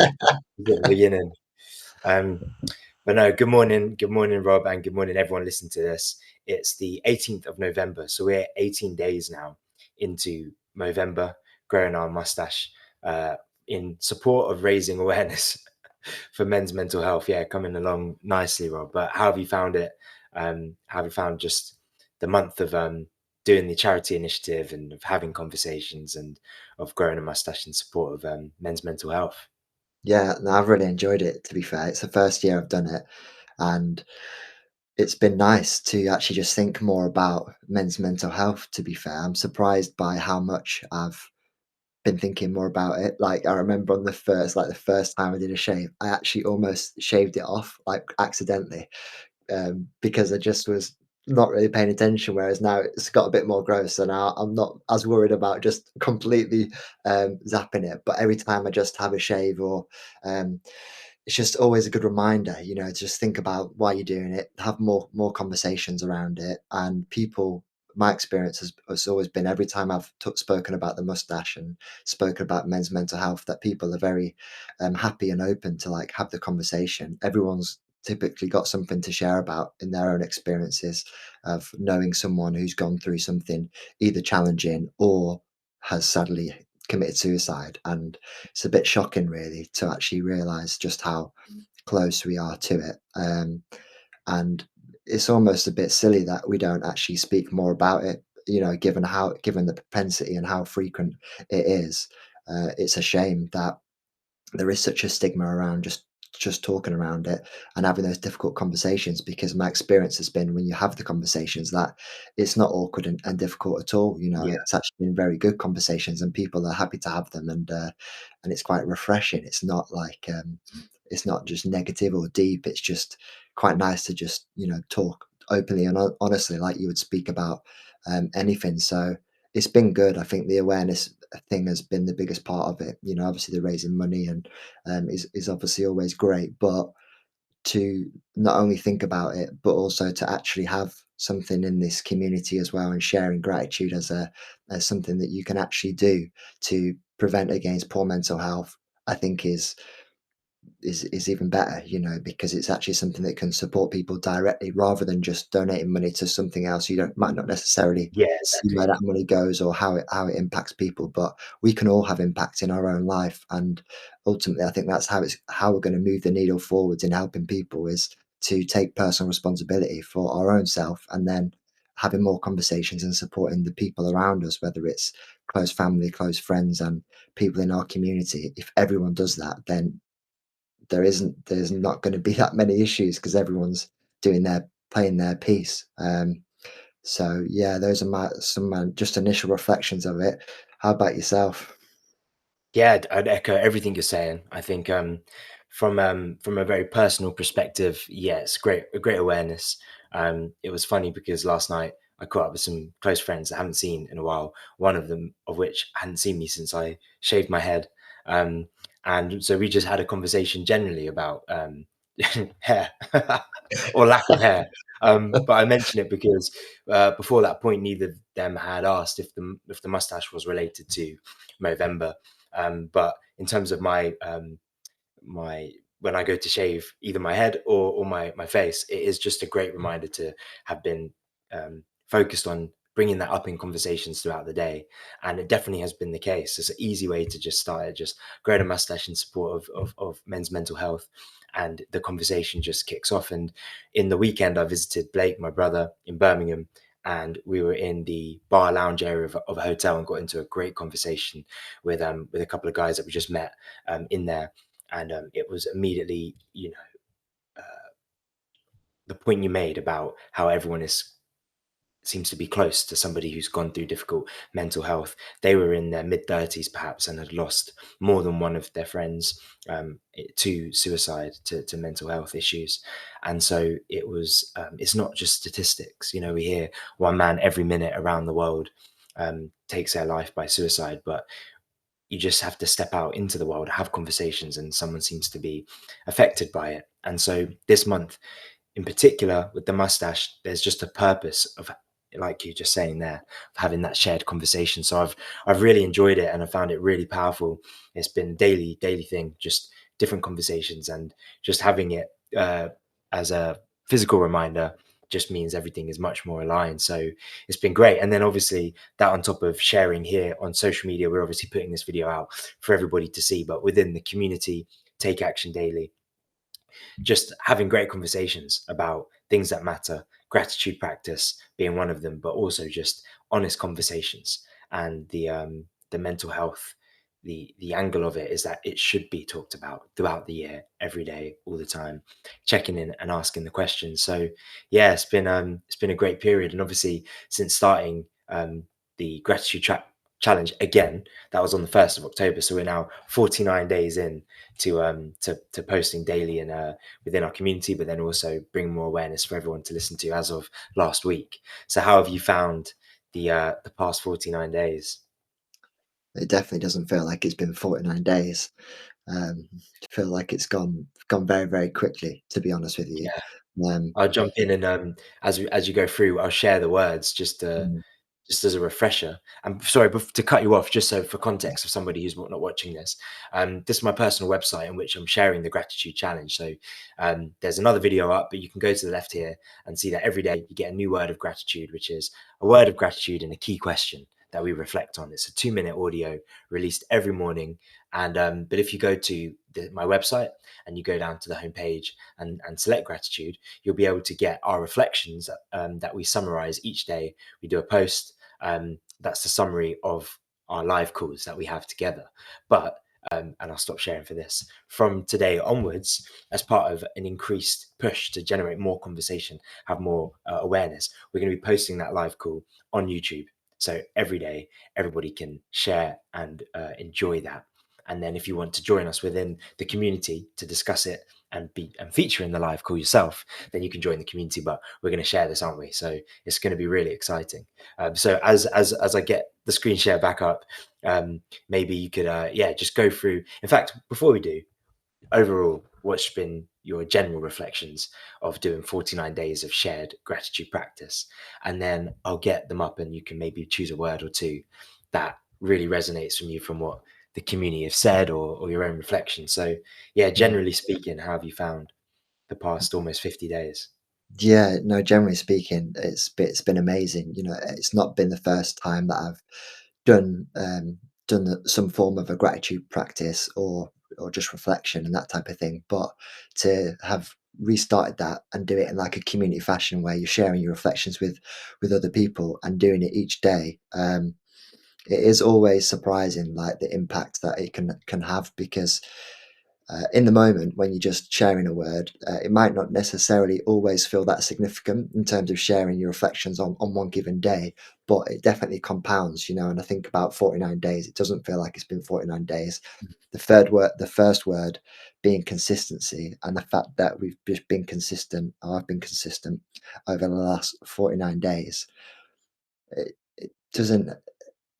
at the beginning. Um, but no, good morning, Rob, and good morning, everyone listening to this. It's the 18th of November, so we're 18 days now into Movember, growing our mustache uh, in support of raising awareness for men's mental health. Yeah, coming along nicely, Rob. But how have you found it? How have you found just the month of doing the charity initiative and of having conversations and of growing a mustache in support of men's mental health? Yeah, no, I've really enjoyed it, to be fair. It's the first year I've done it, and it's been nice to actually just think more about men's mental health, to be fair. I'm surprised by how much I've been thinking more about it. Like, I remember on the first time I did a shave, I actually almost shaved it off, like, accidentally, because I just was not really paying attention. Whereas now it's got a bit more gross, so now I'm not as worried about just completely zapping it. But every time I just have a shave, or um, it's just always a good reminder, to just think about why you're doing it, have more conversations around it, and people. My experience has always been every time I've spoken about the mustache and spoken about men's mental health, that people are very happy and open to like have the conversation. Everyone's typically got something to share about in their own experiences of knowing someone who's gone through something either challenging or has sadly committed suicide. And it's a bit shocking, really, to actually realize just how close we are to it. And it's almost a bit silly that we don't actually speak more about it, given the propensity and how frequent it is. It's a shame that there is such a stigma around just talking around it and having those difficult conversations, because my experience has been when you have the conversations that it's not awkward and difficult at all. Yeah, It's actually been very good conversations, and people are happy to have them, and it's quite refreshing. It's not like it's not just negative or deep. It's just quite nice to just talk openly and honestly, like you would speak about anything. So it's been good. I think the awareness thing has been the biggest part of it. Obviously the raising money and is obviously always great, but to not only think about it, but also to actually have something in this community as well, and sharing gratitude as something that you can actually do to prevent against poor mental health, I think is even better, because it's actually something that can support people directly rather than just donating money to something else. You don't might not necessarily yeah, see exactly. where that money goes or how it impacts people, but we can all have impact in our own life. And ultimately, I think that's how we're going to move the needle forwards in helping people, is to take personal responsibility for our own self, and then having more conversations and supporting the people around us, whether it's close family, close friends, and people in our community. If everyone does that, then there's not going to be that many issues, because everyone's doing their playing their piece. So yeah, those are my just initial reflections of it. How about yourself? Yeah, I'd echo everything you're saying. I think from a very personal perspective, yeah, it's great, a great awareness. It was funny because last night I caught up with some close friends I haven't seen in a while. One of them of which hadn't seen me since I shaved my head, um, and so we just had a conversation generally about hair or lack of hair. But I mention it because before that point, neither of them had asked if the mustache was related to Movember. But in terms of my when I go to shave either my head or my face, it is just a great reminder to have been focused on bringing that up in conversations throughout the day, and it definitely has been the case. It's an easy way to just start it, just growing a mustache in support of men's mental health, and the conversation just kicks off. And in the weekend, I visited Blake, my brother, in Birmingham, and we were in the bar lounge area of a hotel and got into a great conversation with a couple of guys that we just met in there, and it was immediately, the point you made about how everyone is seems to be close to somebody who's gone through difficult mental health. They were in their mid 30s perhaps and had lost more than one of their friends to suicide, to mental health issues. And so it's not just statistics. We hear one man every minute around the world takes their life by suicide, but you just have to step out into the world, have conversations, and someone seems to be affected by it. And so this month, in particular, with the mustache, there's just a purpose of, like you just saying there, of having that shared conversation. So I've really enjoyed it and I found it really powerful. It's been daily thing, just different conversations, and just having it as a physical reminder just means everything is much more aligned. So it's been great. And then obviously that on top of sharing here on social media, we're obviously putting this video out for everybody to see, but within the community, Take Action Daily, just having great conversations about things that matter, gratitude practice being one of them, but also just honest conversations. And the mental health, the angle of it is that it should be talked about throughout the year, every day, all the time, checking in and asking the questions. So yeah, it's been a great period. And obviously since starting the challenge again, that was on the 1st of October, so we're now 49 days in to posting daily and within our community, but then also bring more awareness for everyone to listen to as of last week. So how have you found the past 49 days? It definitely doesn't feel like it's been 49 days. I feel like it's gone very, very quickly, to be honest with you. Yeah, Um, I'll jump in and as you go through, I'll share the words mm, just as a refresher. I'm sorry to cut you off, just so for yeah, context of somebody who's not watching this. This is my personal website in which I'm sharing the gratitude challenge. So there's another video up, but you can go to the left here and see that every day you get a new word of gratitude, which is a word of gratitude and a key question that we reflect on. It's a 2-minute audio released every morning. And but if you go to my website and you go down to the homepage and select gratitude, you'll be able to get our reflections that we summarize each day. We do a post that's the summary of our live calls that we have together. But and I'll stop sharing for this. From today onwards, as part of an increased push to generate more conversation, have more awareness, we're going to be posting that live call on YouTube. So every day, everybody can share and enjoy that. And then, if you want to join us within the community to discuss it and feature in the live call yourself, then you can join the community. But we're going to share this, aren't we? So it's going to be really exciting. So as I get the screen share back up, maybe you could yeah, just go through. In fact, before we do, overall, what's been your general reflections of doing 49 days of shared gratitude practice? And then I'll get them up, and you can maybe choose a word or two that really resonates from you from what the community have said, or your own reflection. So yeah, mm. generally speaking, how have you found the past almost 50 days? Yeah, no, generally speaking, it's been amazing. You know, it's not been the first time that I've done some form of a gratitude practice or just reflection and that type of thing. But to have restarted that and do it in like a community fashion where you're sharing your reflections with other people and doing it each day, it is always surprising, like the impact that it can have because in the moment when you're just sharing a word, it might not necessarily always feel that significant in terms of sharing your reflections on one given day, but it definitely compounds, you know. And I think about 49 days, it doesn't feel like it's been 49 days. The first word being consistency, and the fact that we've just been consistent, or I've been consistent over the last 49 days, it doesn't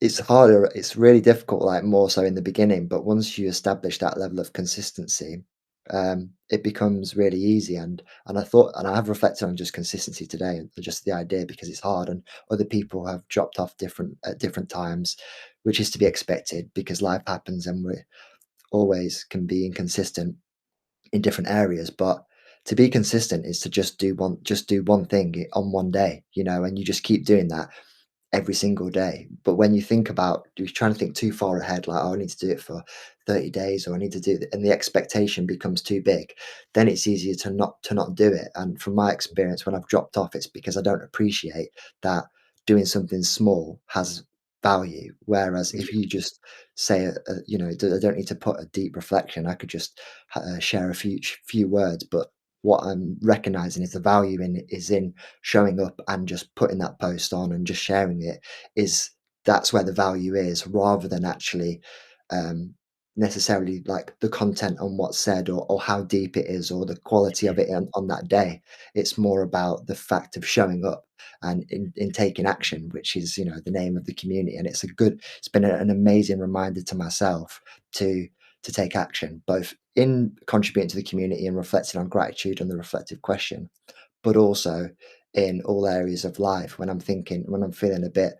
it's harder, it's really difficult, like, more so in the beginning, but once you establish that level of consistency, it becomes really easy, and I have reflected on just consistency today, and just the idea because it's hard, and other people have dropped off at different times, which is to be expected because life happens and we always can be inconsistent in different areas, but to be consistent is to just do one thing on one day, you know, and you just keep doing that every single day. But when you think about you're trying to think too far ahead, like, "Oh, I need to do it for 30 days," or "I need to do it," and the expectation becomes too big, then it's easier to not do it. And from my experience, when I've dropped off, it's because I don't appreciate that doing something small has value. Whereas if you just say, you know, I don't need to put a deep reflection. I could just share a few words, but what I'm recognizing is the value in it is in showing up and just putting that post on and just sharing it is that's where the value is rather than actually um, necessarily like the content on what's said or how deep it is or the quality of it on that day. It's more about the fact of showing up and in taking action, which is, you know, the name of the community. And it's been an amazing reminder to myself to to take action, both in contributing to the community and reflecting on gratitude and the reflective question, but also in all areas of life when I'm feeling a bit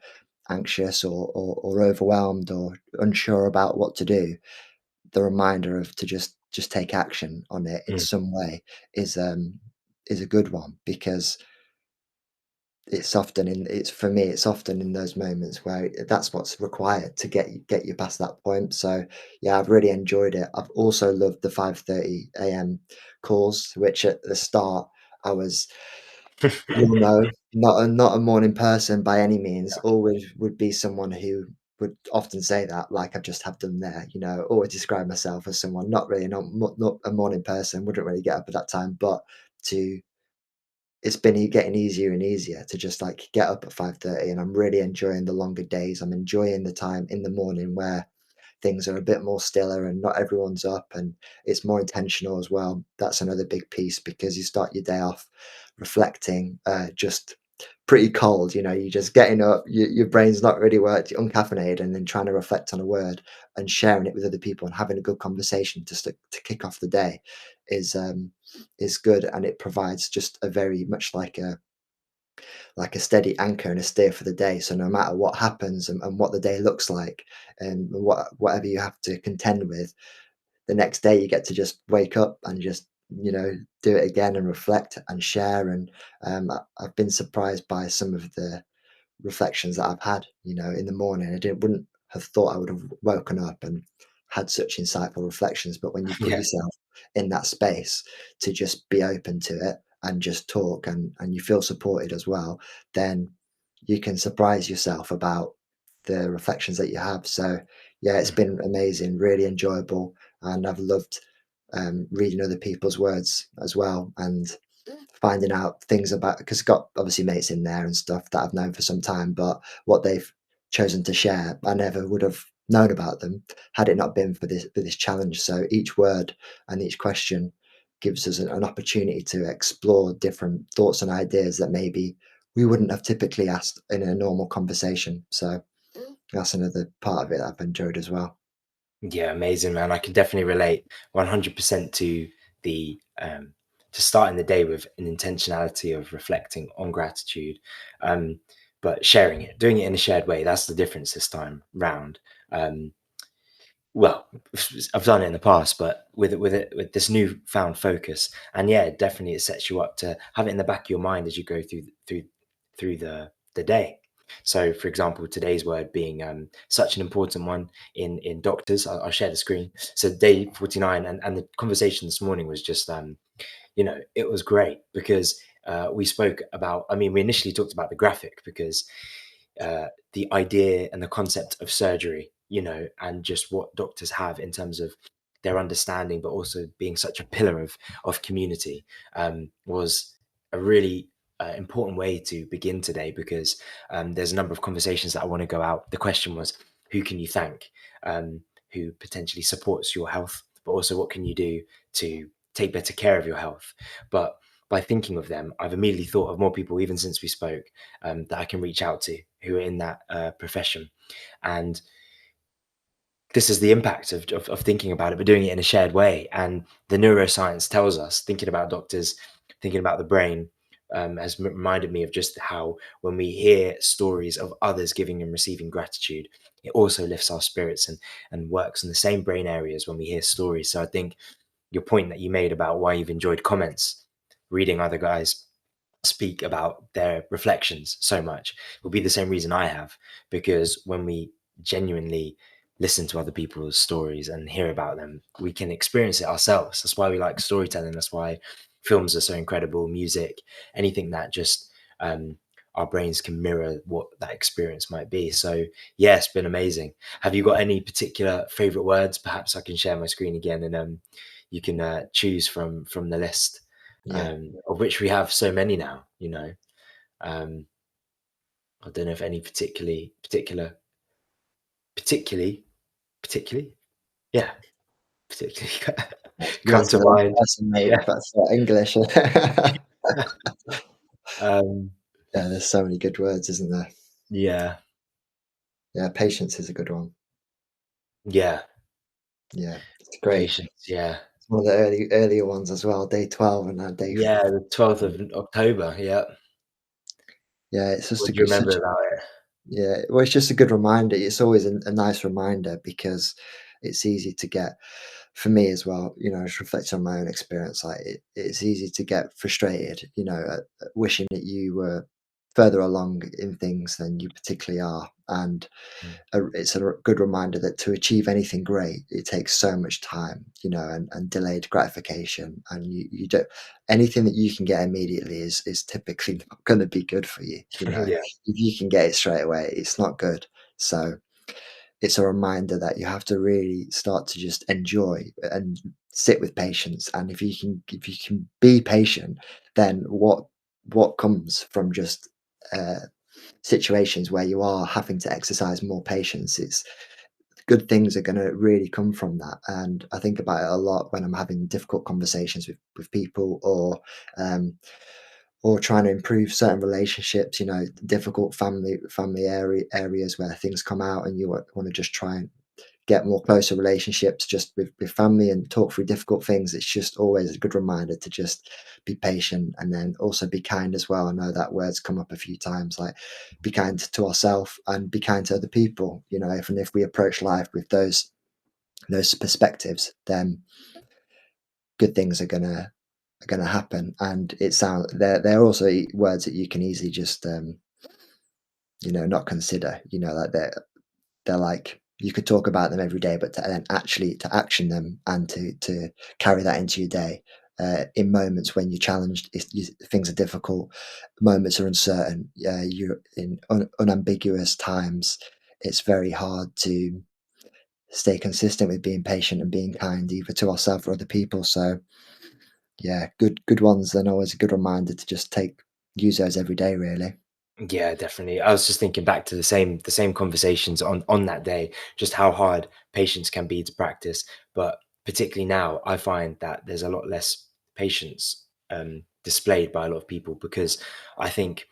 anxious or overwhelmed or unsure about what to do, the reminder of to just just take action on it in Mm. some way is a good one because it's for me, it's often in those moments where that's what's required to get you past that point. So yeah, I've really enjoyed it. I've also loved the 5:30 a.m. calls, which at the start I was, you'll know, not a morning person by any means. Always would be someone who would often say that, like I just have done there. Always describe myself as someone not a morning person. Wouldn't really get up at that time, but to it's been getting easier and easier to just like get up at 5:30, and I'm really enjoying the longer days. I'm enjoying the time in the morning where things are a bit more stiller and not everyone's up and it's more intentional as well. That's another big piece because you start your day off reflecting, just pretty cold. You're just getting up, your brain's not really worked, you're uncaffeinated, and then trying to reflect on a word and sharing it with other people and having a good conversation to kick off the day is um is good, and it provides just a very much like a steady anchor and a steer for the day. So no matter what happens and what the day looks like and whatever you have to contend with, the next day you get to just wake up and just do it again and reflect and share. And I've been surprised by some of the reflections that I've had, in the morning. Wouldn't have thought I would have woken up and had such insightful reflections. But when you put Yeah. yourself in that space to just be open to it and just talk and you feel supported as well, then you can surprise yourself about the reflections that you have. So yeah, it's Mm. been amazing, really enjoyable, and I've loved reading other people's words as well and finding out things about, because I've got obviously mates in there and stuff that I've known for some time, but what they've chosen to share, I never would have known about them had it not been for this challenge. So each word and each question gives us an opportunity to explore different thoughts and ideas that maybe we wouldn't have typically asked in a normal conversation. So that's another part of it that I've enjoyed as well. Yeah, amazing, man. I can definitely relate 100% to the to starting the day with an intentionality of reflecting on gratitude, um, but sharing it, doing it in a shared way. That's the difference this time round. Um, well, I've done it in the past, but with this newfound focus, and yeah, definitely it sets you up to have it in the back of your mind as you go through the day. So, for example, today's word being such an important one in doctors. I'll share the screen. So, day 49, and the conversation this morning was just it was great because we spoke about. I mean, we initially talked about the graphic because the idea and the concept of surgery, and just what doctors have in terms of their understanding, but also being such a pillar of community, was a really important way to begin today because there's a number of conversations that I want to go out. The question was, who can you thank, who potentially supports your health, but also what can you do to take better care of your health? But by thinking of them, I've immediately thought of more people, even since we spoke, that I can reach out to who are in that profession. And this is the impact of thinking about it, but doing it in a shared way. And the neuroscience tells us, thinking about doctors, thinking about the brain, has reminded me of just how when we hear stories of others giving and receiving gratitude, it also lifts our spirits and works in the same brain areas when we hear stories. So I think your point that you made about why you've enjoyed comments, reading other guys speak about their reflections so much will be the same reason I have, because when we genuinely listen to other people's stories and hear about them, we can experience it ourselves. That's why we like storytelling. That's why films are so incredible, music, anything that just our brains can mirror what that experience might be. So yeah, it's been amazing. Have you got any particular favorite words? Perhaps I can share my screen again and you can choose from the list, Yeah. of which we have so many now. Um, I don't know if any particularly, particularly, yeah, particularly You're come asking to the wrong mind. person, mate, Yeah. but for English. um, Yeah, there's so many good words, isn't there? yeah, Yeah, patience is a good one. yeah, Yeah, it's great. patience. Yeah, It's one of the earlier ones as well, day 12 and now day yeah, the 12th of October. Yeah, yeah, it's just what a do you good remember such about it? yeah, well, it's just a good reminder. It's always a nice reminder because it's easy to get for me as well, just reflecting on my own experience, like it's easy to get frustrated, at wishing that you were further along in things than you particularly are. And Mm. it's a good reminder that to achieve anything great, it takes so much time, and delayed gratification. And you don't, anything that you can get immediately is typically not going to be good for you. Yeah. If you can get it straight away, it's not good. So it's a reminder that you have to really start to just enjoy and sit with patience. And if you can be patient, then what comes from just situations where you are having to exercise more patience, it's good things are going to really come from that. And I think about it a lot when I'm having difficult conversations with people, um, or trying to improve certain relationships, difficult areas where things come out, and you want to just try and get more closer relationships just with family and talk through difficult things. It's just always a good reminder to just be patient, and then also be kind as well. I know that word's come up a few times, like be kind to ourselves and be kind to other people. If we approach life with those perspectives, then good things are gonna happen. And it sounds they're also words that you can easily just not consider. Like they're like you could talk about them every day, but to then actually to action them and to carry that into your day, in moments when you're challenged, things are difficult, moments are uncertain, you're in unambiguous times. It's very hard to stay consistent with being patient and being kind, either to ourselves or other people. So yeah, good ones. Then always a good reminder to just use those every day, really. Yeah, definitely. I was just thinking back to the same conversations on that day, just how hard patience can be to practice. But particularly now, I find that there's a lot less patience displayed by a lot of people because I think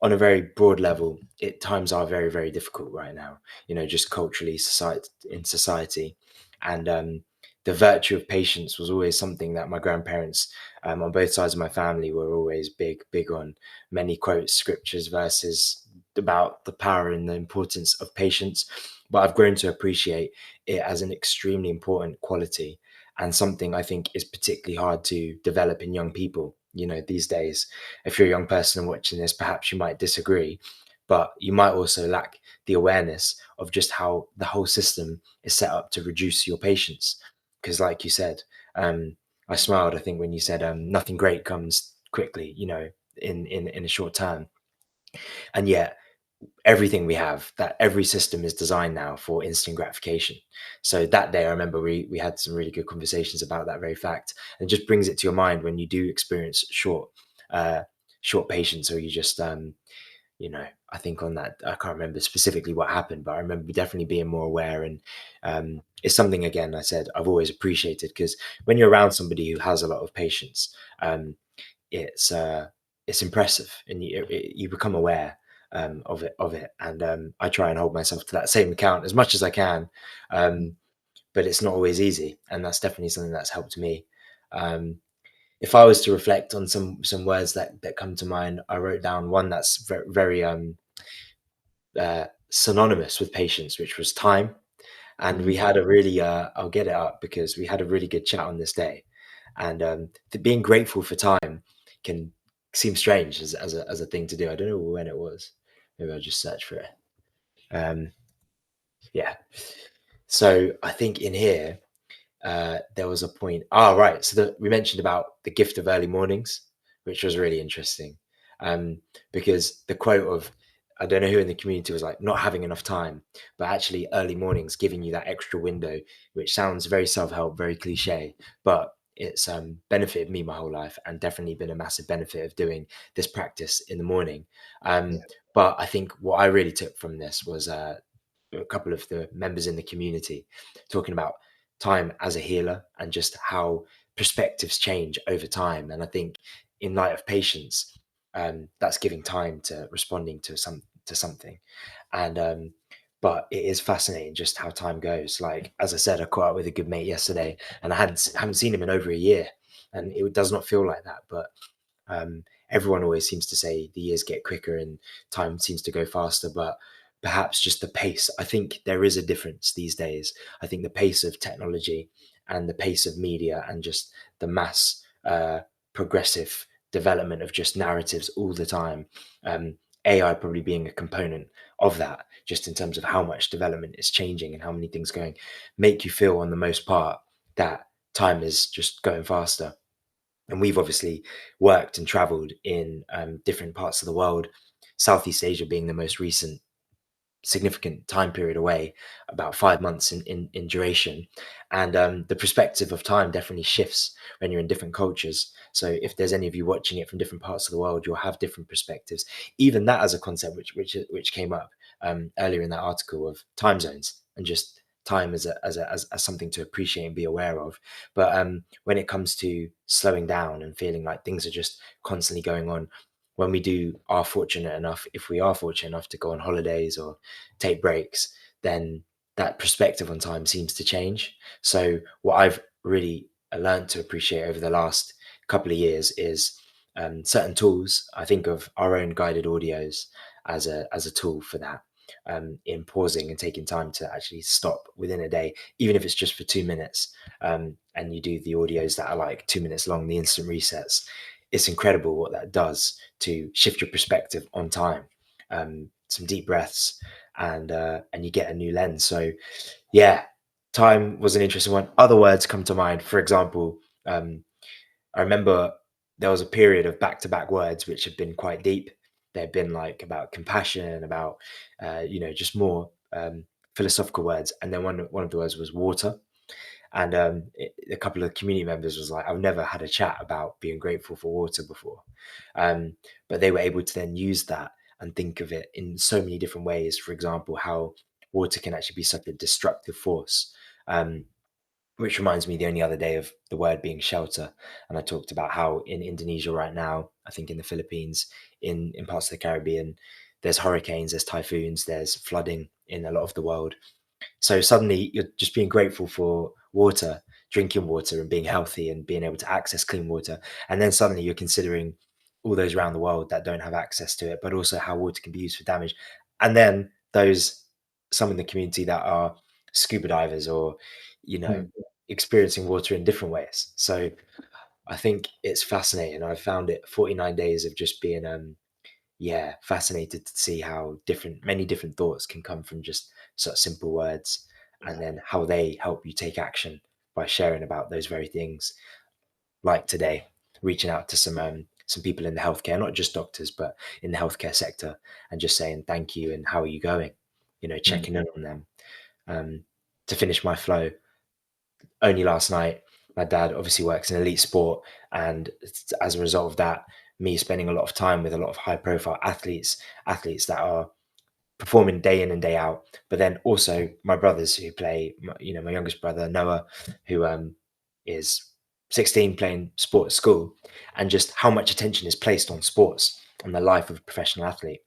on a very broad level, times are very, very difficult right now. Just culturally, society, and the virtue of patience was always something that my grandparents, on both sides of my family, were always big on. Many quotes, scriptures, verses about the power and the importance of patience. But I've grown to appreciate it as an extremely important quality and something I think is particularly hard to develop in young people. These days, if you're a young person watching this, perhaps you might disagree, but you might also lack the awareness of just how the whole system is set up to reduce your patience. Because, like you said, I smiled, I think, when you said nothing great comes quickly, in a short term. And yet, everything we have, that every system is designed now for instant gratification. So that day, I remember we had some really good conversations about that very fact, and it just brings it to your mind when you do experience uh, short patience, or you just I think on that, I can't remember specifically what happened, but I remember definitely being more aware. And it's something, again, I said I've always appreciated, because when you're around somebody who has a lot of patience, it's it's impressive, and you become aware of it. And I try and hold myself to that same account as much as I can, um, but it's not always easy, and that's definitely something that's helped me. Um, if I was to reflect on some words that come to mind, I wrote down one that's very synonymous with patience, which was time. And we Mm, had a really I'll get it up because we had a really good chat on this day. And being grateful for time can seem strange as a thing to do. I don't know when it was. Maybe I'll just search for it. Um, yeah. So I think in here there was a point. Right. So we mentioned about the gift of early mornings, which was really interesting, because the quote of, I don't know who in the community was like, not having enough time, but actually early mornings giving you that extra window, which sounds very self-help, very cliche, but it's benefited me my whole life, and definitely been a massive benefit of doing this practice in the morning. yeah, But I think what I really took from this was a couple of the members in the community talking about time as a healer, and just how perspectives change over time. And I think in light of patience, that's giving time to responding to something. And but it is fascinating just how time goes. Like, as I said, I caught up with a good mate yesterday, and I haven't seen him in over a year, and it does not feel like that. But everyone always seems to say the years get quicker and time seems to go faster, but perhaps just the pace. I think there is a difference these days. I think the pace of technology and the pace of media and just the mass progressive development of just narratives all the time. AI probably being a component of that, just in terms of how much development is changing and how many things going, make you feel on the most part that time is just going faster. And we've obviously worked and traveled in different parts of the world, Southeast Asia being the most recent significant time period away, about 5 months in duration. And the perspective of time definitely shifts when you're in different cultures. So if there's any of you watching it from different parts of the world, you'll have different perspectives. Even that as a concept, which came up earlier in that article, of time zones and just time as something to appreciate and be aware of. But when it comes to slowing down and feeling like things are just constantly going on, when we do are fortunate enough, if we are fortunate enough to go on holidays or take breaks, then that perspective on time seems to change. So what I've really learned to appreciate over the last couple of years is certain tools. I think of our own guided audios as a tool for that. In pausing and taking time to actually stop within a day, even if it's just for 2 minutes, and you do the audios that are like 2 minutes long, the instant resets. It's incredible what that does to shift your perspective on time. Some deep breaths, and you get a new lens. So yeah, time was an interesting one. Other words come to mind. For example, I remember there was a period of back-to-back words which had been quite deep. They'd been like about compassion, about just more philosophical words. And then one of the words was water. And a couple of community members was like, I've never had a chat about being grateful for water before. But they were able to then use that and think of it in so many different ways. For example, how water can actually be such a destructive force. Which reminds me the only other day of the word being shelter. And I talked about how in Indonesia right now, I think in the Philippines, in parts of the Caribbean, there's hurricanes, there's typhoons, there's flooding in a lot of the world. So suddenly you're just being grateful for water, drinking water and being healthy and being able to access clean water. And then suddenly you're considering all those around the world that don't have access to it, but also how water can be used for damage. And then those, some in the community that are scuba divers or, you know, Mm. experiencing water in different ways. So I think it's fascinating. I found it 49 days of just being fascinated to see how many different thoughts can come from just such simple words, and Yeah. then how they help you take action by sharing about those very things. Like today, reaching out to some people in the healthcare, not just doctors, but in the healthcare sector, and just saying thank you and how are you going, Mm. checking in on them. To finish my flow, only last night, my dad obviously works in elite sport, and as a result of that, me spending a lot of time with a lot of high profile athletes that are performing day in and day out. But then also my brothers who play, my youngest brother Noah, who is 16 playing sport at school, and just how much attention is placed on sports and the life of a professional athlete.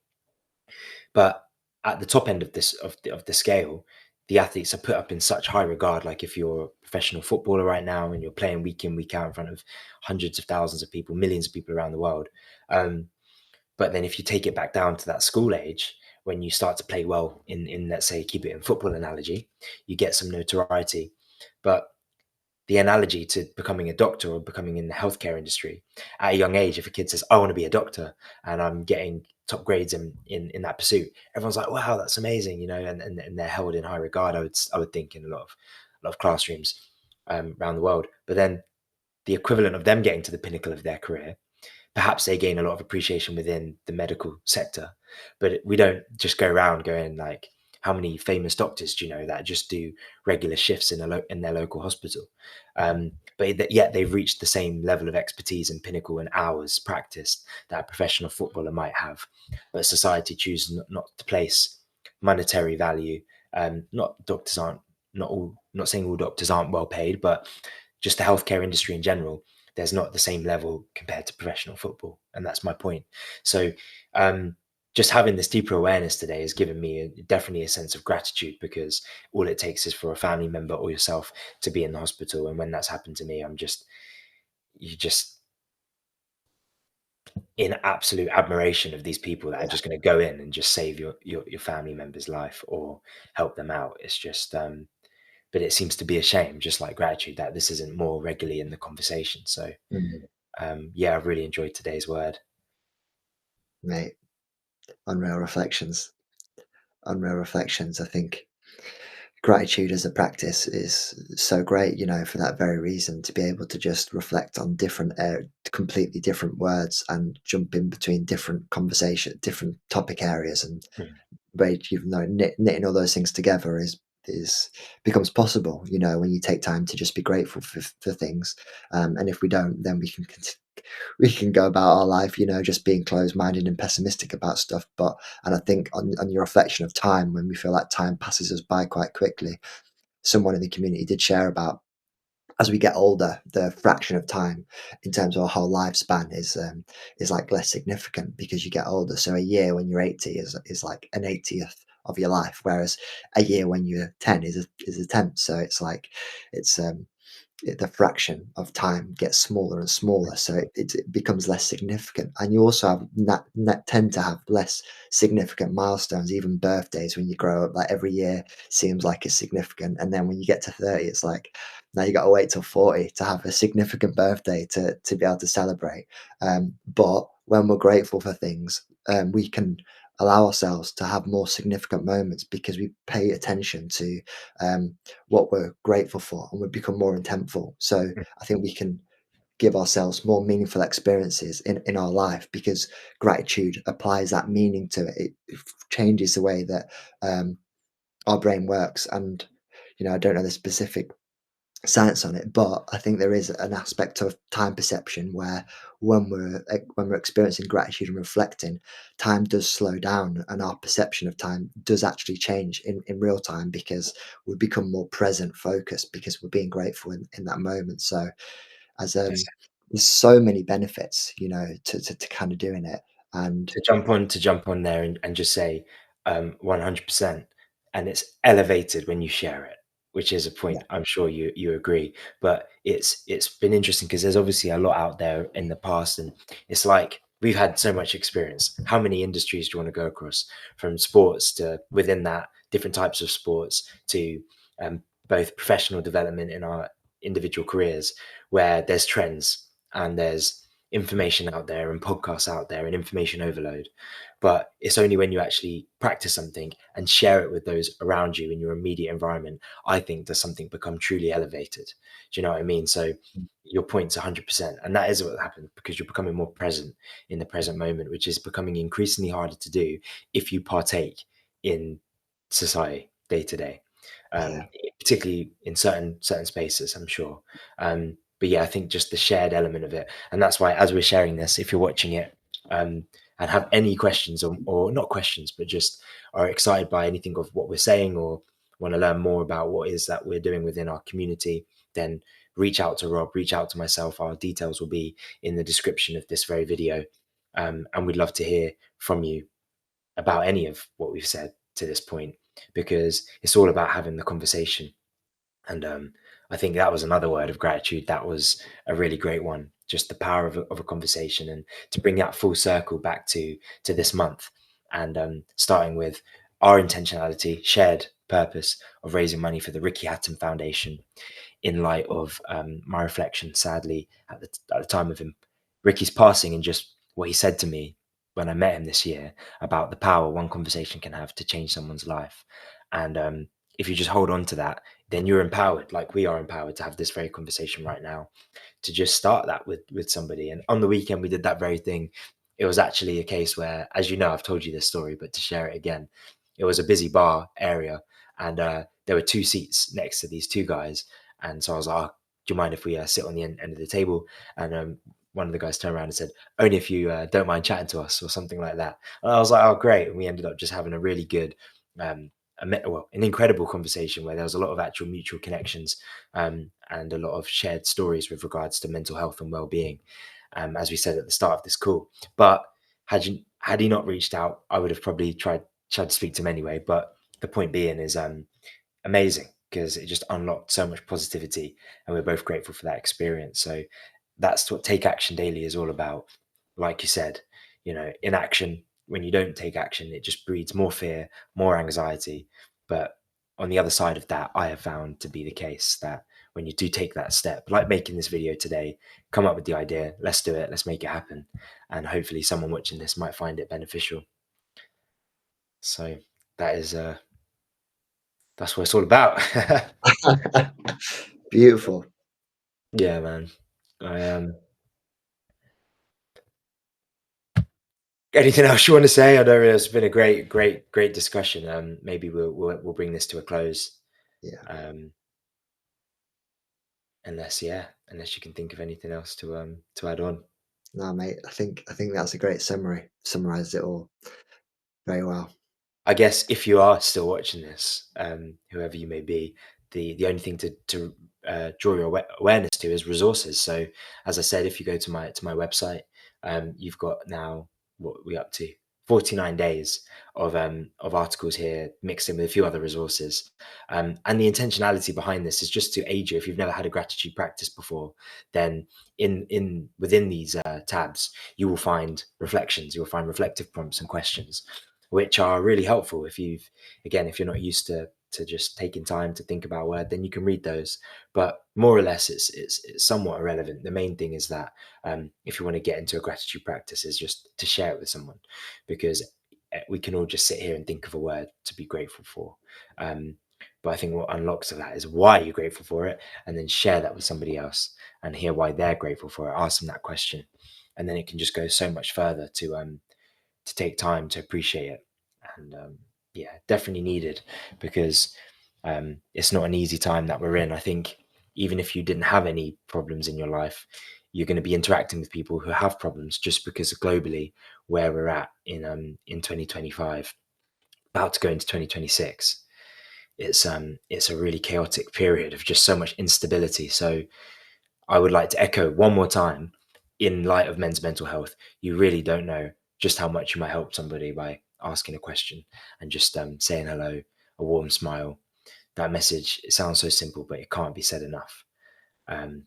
But at the top end of the scale, the athletes are put up in such high regard. Like if you're a professional footballer right now and you're playing week in, week out in front of hundreds of thousands of people, millions of people around the world. But then if you take it back down to that school age, when you start to play well in let's say, keep it in football analogy, you get some notoriety. But the analogy to becoming a doctor or becoming in the healthcare industry at a young age, if a kid says, I want to be a doctor and I'm getting top grades in that pursuit, everyone's like, wow, that's amazing, and they're held in high regard. I would think in a lot of classrooms around the world. But then the equivalent of them getting to the pinnacle of their career, perhaps they gain a lot of appreciation within the medical sector. But we don't just go around going like, how many famous doctors do you know that just do regular shifts in their local hospital? But yet they've reached the same level of expertise and pinnacle and hours practiced that a professional footballer might have. But society chooses not to place monetary value. Not doctors aren't not all. Not saying all doctors aren't well paid, but just the healthcare industry in general, there's not the same level compared to professional football, and that's my point. So just having this deeper awareness today has given me definitely a sense of gratitude, because all it takes is for a family member or yourself to be in the hospital, and when that's happened to me, you just in absolute admiration of these people that are Yeah. just going to go in and just save your family member's life or help them out. It's just but it seems to be a shame, just like gratitude, that this isn't more regularly in the conversation. So Mm, yeah, I've really enjoyed today's word. mate, unreal reflections. Unreal reflections. I think gratitude as a practice is so great, for that very reason, to be able to just reflect on completely different words and jump in between different conversation, different topic areas, and Mm. knitting all those things together is becomes possible. When you take time to just be grateful for things, and if we don't, then we can go about our life, just being closed-minded and pessimistic about stuff. And I think on your reflection of time, when we feel like time passes us by quite quickly, someone in the community did share about, as we get older, the fraction of time in terms of our whole lifespan is like less significant because you get older. So a year when you're 80 is like an 80th of your life, whereas a year when you're 10 is a tenth. So it's like it's the fraction of time gets smaller and smaller, so it becomes less significant. And you also tend to have less significant milestones, even birthdays. When you grow up, like every year seems like it's significant, and then when you get to 30, it's like now you got to wait till 40 to have a significant birthday to be able to celebrate. But when we're grateful for things, we can allow ourselves to have more significant moments because we pay attention to um, what we're grateful for, and we become more intentful. So I think we can give ourselves more meaningful experiences in our life because gratitude applies that meaning to it. It changes the way that our brain works. And I don't know the specific science on it, but I think there is an aspect of time perception where when we're experiencing gratitude and reflecting, time does slow down, and our perception of time does actually change in real time because we become more present focused because we're being grateful in that moment. So as there's so many benefits, to kind of doing it. And To jump on there and just say 100%, and it's elevated when you share it, which is a yeah, point I'm sure you agree. But it's been interesting because there's obviously a lot out there in the past, and it's like we've had so much experience. How many industries do you want to go across, from sports to within that, different types of sports to both professional development in our individual careers, where there's trends and there's information out there and podcasts out there and information overload. But it's only when you actually practice something and share it with those around you in your immediate environment, I think, does something become truly elevated. Do you know what I mean? So your point's 100%. And that is what happened because you're becoming more present in the present moment, which is becoming increasingly harder to do if you partake in society day to day, yeah, particularly in certain spaces, I'm sure. But yeah, I think just the shared element of it, and that's why as we're sharing this, if you're watching it and have any questions or not questions, but just are excited by anything of what we're saying or want to learn more about what is that we're doing within our community, then reach out to Rob, reach out to myself. Our details will be in the description of this very video, and we'd love to hear from you about any of what we've said to this point because it's all about having the conversation. And I think that was another word of gratitude. That was a really great one. Just the power of a conversation, and to bring that full circle back to this month, and starting with our intentionality, shared purpose of raising money for the Ricky Hatton Foundation, in light of my reflection, sadly, at the time of Ricky's passing, and just what he said to me when I met him this year about the power one conversation can have to change someone's life. And if you just hold on to that, then you're empowered, like we are empowered to have this very conversation right now, to just start that with somebody. And on the weekend, we did that very thing. It was actually a case where, as you know, I've told you this story, but to share it again, it was a busy bar area, and there were two seats next to these two guys. And so I was like, oh, do you mind if we sit on the end of the table? And one of the guys turned around and said, only if you don't mind chatting to us, or something like that. And I was like, oh, great. And we ended up just having a really good, an incredible conversation where there was a lot of actual mutual connections, and a lot of shared stories with regards to mental health and well-being, as we said at the start of this call. But had he not reached out, I would have probably tried to speak to him anyway. But the point being is amazing because it just unlocked so much positivity, and we're both grateful for that experience. So that's what Take Action Daily is all about. Like you said, inaction, when you don't take action, it just breeds more fear, more anxiety. But on the other side of that, I have found to be the case that when you do take that step, like making this video today, come up with the idea, let's do it, let's make it happen, and hopefully someone watching this might find it beneficial. So that is that's what it's all about. Beautiful. Yeah, man. I Anything else you want to say? I know it's been a great discussion. Maybe we'll bring this to a close. Yeah. Um, unless you can think of anything else to add on. No, mate, I think that's a great summary. Summarized it all very well. I guess if you are still watching this, whoever you may be, the only thing to draw your awareness to is resources. So, as I said, if you go to my website, you've got now what we up to 49 days of articles here mixed in with a few other resources. And the intentionality behind this is just to aid you. If you've never had a gratitude practice before, then in within these tabs, you will find reflections, you will find reflective prompts and questions which are really helpful if if you're not used to just taking time to think about a word, then you can read those. But more or less, it's somewhat irrelevant. The main thing is that if you want to get into a gratitude practice, is just to share it with someone, because we can all just sit here and think of a word to be grateful for. But I think what unlocks of that is why you're grateful for it, and then share that with somebody else and hear why they're grateful for it. Ask them that question, and then it can just go so much further to take time to appreciate it. And yeah, definitely needed, because it's not an easy time that we're in. I think even if you didn't have any problems in your life, you're going to be interacting with people who have problems, just because globally where we're at in 2025, about to go into 2026, it's a really chaotic period of just so much instability. So I would like to echo one more time, in light of men's mental health, you really don't know just how much you might help somebody by asking a question and just saying hello, a warm smile. That message, it sounds so simple, but it can't be said enough. Um,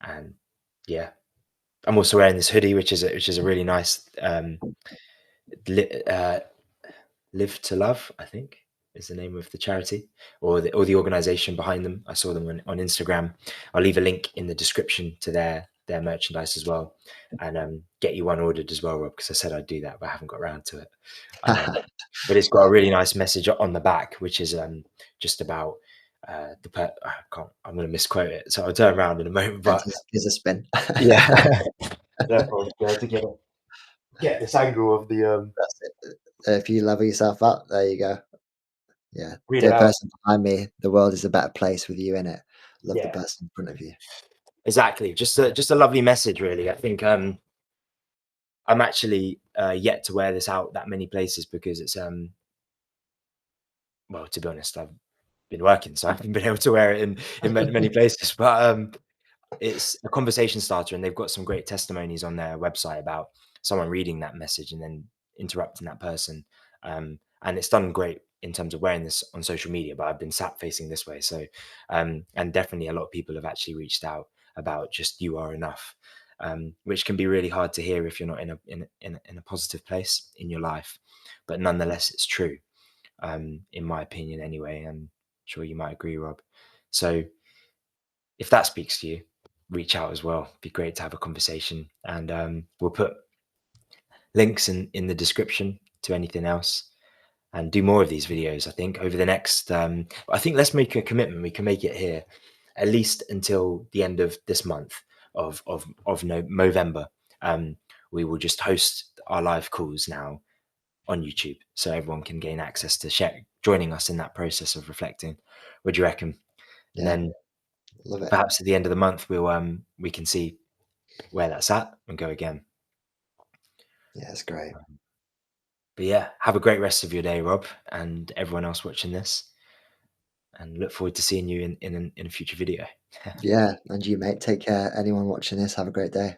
and yeah, I'm also wearing this hoodie, which is a really nice li- uh, Live to Love, I think, is the name of the charity, or the organization behind them. I saw them on Instagram. I'll leave a link in the description to their merchandise as well, and get you one ordered as well, Rob, because I said I'd do that, but I haven't got around to it. But it's got a Well, really nice message on the back, which is just about I can't. I'm going to misquote it, so I'll turn around in a moment. But here's a spin. yeah, therefore, to get this angle of the That's it. If you level yourself up, there you go. Yeah. read it Dear out. person behind me, the world is a better place with you in it. Love the Yeah, person in front of you. exactly. Just a lovely message, really. I think I'm actually yet to wear this out that many places, because it's well, to be honest, I've been working, so I haven't been able to wear it in many places. But it's a conversation starter, and they've got some great testimonies on their website about someone reading that message and then interrupting that person. And it's done great in terms of wearing this on social media, but I've been sat facing this way. So, and definitely a lot of people have actually reached out about just "you are enough," which can be really hard to hear if you're not in a positive place in your life. But nonetheless, it's true, in my opinion, anyway. I'm sure you might agree, Rob. So if that speaks to you, reach out as well. It'd be great to have a conversation, and we'll put links in the description to anything else, and do more of these videos. I think over the next, I think let's make a commitment. We can make it here, at least until the end of this month of Movember. Um, we will just host our live calls now on YouTube, so everyone can gain access to joining us in that process of reflecting. What do you reckon? And Yeah. then Love it. perhaps at the end of the month, we can see where that's at and go again. Yeah, it's great. But yeah, have a great rest of your day, Rob, and everyone else watching this. And look forward to seeing you in a future video. Yeah. And you, mate, take care. Anyone watching this, have a great day.